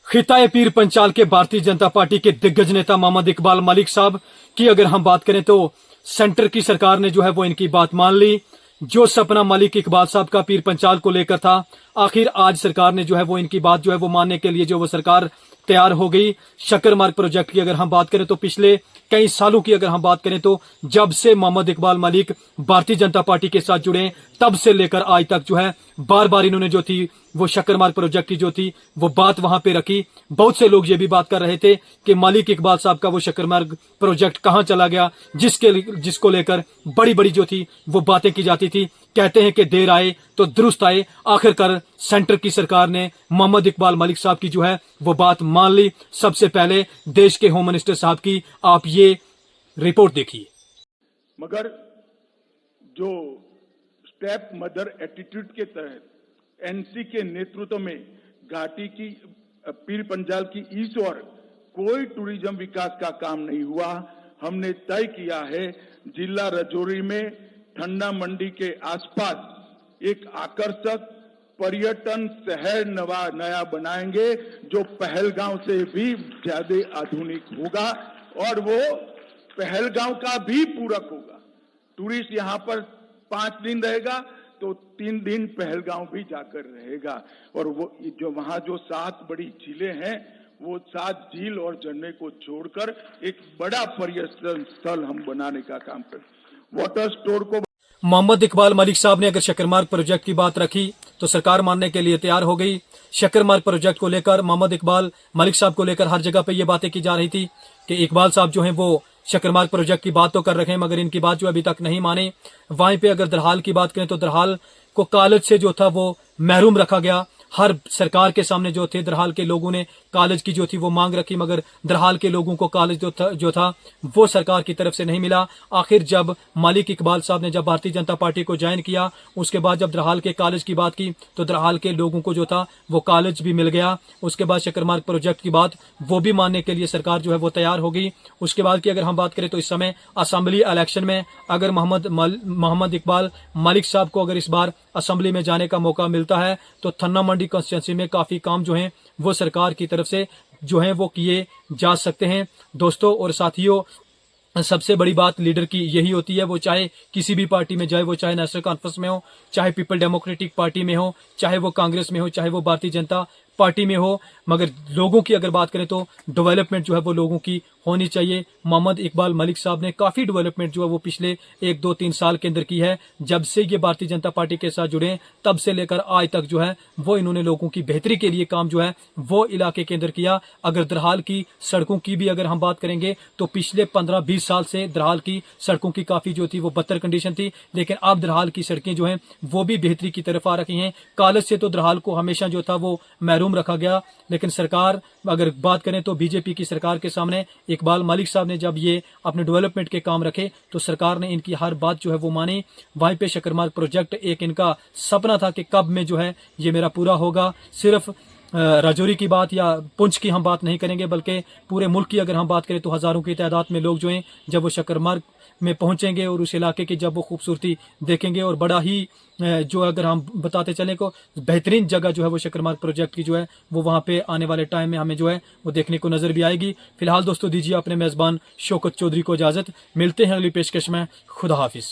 खिताए पीर पंचाल के भारतीय जनता पार्टी के दिग्गज नेता मोहम्मद इकबाल मलिक साहब की अगर हम बात करें तो सेंटर की सरकार ने जो है वो इनकी बात मान ली। जो सपना मलिक इकबाल साहब का पीर पंचाल को लेकर था, आखिर आज सरकार ने जो है वो इनकी बात जो है वो मानने के लिए जो वो सरकार तैयार हो गई। शक्कर मार्ग प्रोजेक्ट की अगर हम बात करें तो पिछले कई सालों की अगर हम बात करें तो जब से मोहम्मद इकबाल मलिक भारतीय जनता पार्टी के साथ जुड़े तब से लेकर आज तक जो है बार बार इन्होंने जो थी वो शक्कर मार्ग प्रोजेक्ट की जो थी वो बात वहां पे रखी। बहुत से लोग ये भी बात कर रहे थे कि मलिक इकबाल साहब का वो शक्कर मार्ग प्रोजेक्ट कहां चला गया, जिसको लेकर बड़ी बड़ी जो थी वो बातें की जाती थी। कहते हैं कि देर आए तो दुरुस्त आए। आखिरकार सेंटर की सरकार ने मोहम्मद इकबाल मलिक साहब की जो है वो बात मान ली। सबसे पहले देश के होम मिनिस्टर साहब की आप ये रिपोर्ट देखिए। मगर जो स्टेप मदर एटीट्यूड के तहत एनसी के नेतृत्व में घाटी की पीर पंजाल की इस ओर कोई टूरिज्म विकास का काम नहीं हुआ। हमने तय किया है जिला राजौरी में ठंडा मंडी के आसपास एक आकर्षक पर्यटन शहर नया बनाएंगे जो पहलगांव से भी ज्यादा आधुनिक होगा और वो पहलगांव का भी पूरक होगा। टूरिस्ट यहाँ पर 5 दिन रहेगा तो 3 दिन पहलगांव भी जाकर रहेगा और वो जो वहाँ जो 7 बड़ी झीलें हैं वो 7 झील और झरने को छोड़कर एक बड़ा पर्यटन स्थल हम बनाने का काम करें। वाटर स्टोर को मोहम्मद इकबाल मलिक साहब ने अगर शक्कर मार्ग प्रोजेक्ट की बात रखी तो सरकार मानने के लिए तैयार हो गई। शक्कर मार्ग प्रोजेक्ट को लेकर मोहम्मद इकबाल मलिक साहब को लेकर हर जगह पे ये बातें की जा रही थी कि इकबाल साहब जो हैं वो शक्कर मार्ग प्रोजेक्ट की बात तो कर रखे हैं मगर इनकी बात जो अभी तक नहीं माने। वहीं पे अगर दरहाल की बात करें तो दरहाल को कॉलेज से जो था वो महरूम रखा गया। हर सरकार के सामने जो थे दरहाल के लोगों ने कॉलेज की जो थी वो मांग रखी मगर दरहाल के लोगों को कॉलेज जो था वो सरकार की तरफ से नहीं मिला। आखिर जब मलिक इकबाल साहब ने जब भारतीय जनता पार्टी को ज्वाइन किया उसके बाद जब दरहाल के कॉलेज की बात की तो दरहाल के लोगों को जो था वो कॉलेज भी मिल गया। उसके बाद शक्कर मार्ग प्रोजेक्ट की बात वो भी मानने के लिए सरकार जो है वो तैयार हो गई। उसके बाद की अगर हम बात करें तो इस समय असेंबली इलेक्शन में अगर मोहम्मद इकबाल मलिक साहब को अगर इस बार असेंबली में जाने का मौका मिलता है तो थन्ना मंडी कॉन्स्टिट्यूंसी में काफी काम जो हैं वो सरकार की तरफ से जो हैं वो किए जा सकते हैं। दोस्तों और साथियों, सबसे बड़ी बात लीडर की यही होती है, वो चाहे किसी भी पार्टी में जाए, वो चाहे नेशनल कॉन्फ्रेंस में हो, चाहे पीपल डेमोक्रेटिक पार्टी में हो, चाहे वो कांग्रेस में हो, चाहे वो भारतीय जनता पार्टी में हो, मगर लोगों की अगर बात करें तो डेवलपमेंट जो है वो लोगों की होनी चाहिए। मोहम्मद इकबाल मलिक साहब ने काफी डेवलपमेंट जो है वो पिछले 1-2-3 साल के अंदर की है। जब से ये भारतीय जनता पार्टी के साथ जुड़े तब से लेकर आज तक जो है वो इन्होंने लोगों की बेहतरी के लिए काम जो है वो इलाके के अंदर किया। अगर दरहाल की सड़कों की भी अगर हम बात करेंगे तो पिछले 15-20 साल से दरहाल की सड़कों की काफी जो थी वो बदतर कंडीशन थी, लेकिन अब दरहाल की सड़कें जो हैं वो भी बेहतरी की तरफ आ रही हैं। कॉलेज से तो दरहाल को हमेशा जो था वो महरूम रखा गया, लेकिन सरकार अगर बात करें तो बीजेपी की सरकार के सामने इकबाल मलिक साहब ने जब ये अपने डेवलपमेंट के काम रखे तो सरकार ने इनकी हर बात जो है वो मानी। वहीं पे शक्कर मार्ग प्रोजेक्ट एक इनका सपना था कि कब में जो है ये मेरा पूरा होगा। सिर्फ राजौरी की बात या पुंछ की हम बात नहीं करेंगे बल्कि पूरे मुल्क की अगर हम बात करें तो हजारों की तादाद में लोग जो हैं जब वो शक्कर मार्ग में पहुंचेंगे और उस इलाके की जब वो खूबसूरती देखेंगे और बड़ा ही जो अगर हम बताते चलें को बेहतरीन जगह जो है वो शक्कर मार्ग प्रोजेक्ट की जो है वो वहाँ पे आने वाले टाइम में हमें जो है वो देखने को नजर भी आएगी। फिलहाल दोस्तों दीजिए अपने मेजबान शौकत चौधरी को इजाजत। मिलते हैं अगली पेशकश में। खुदा हाफिज।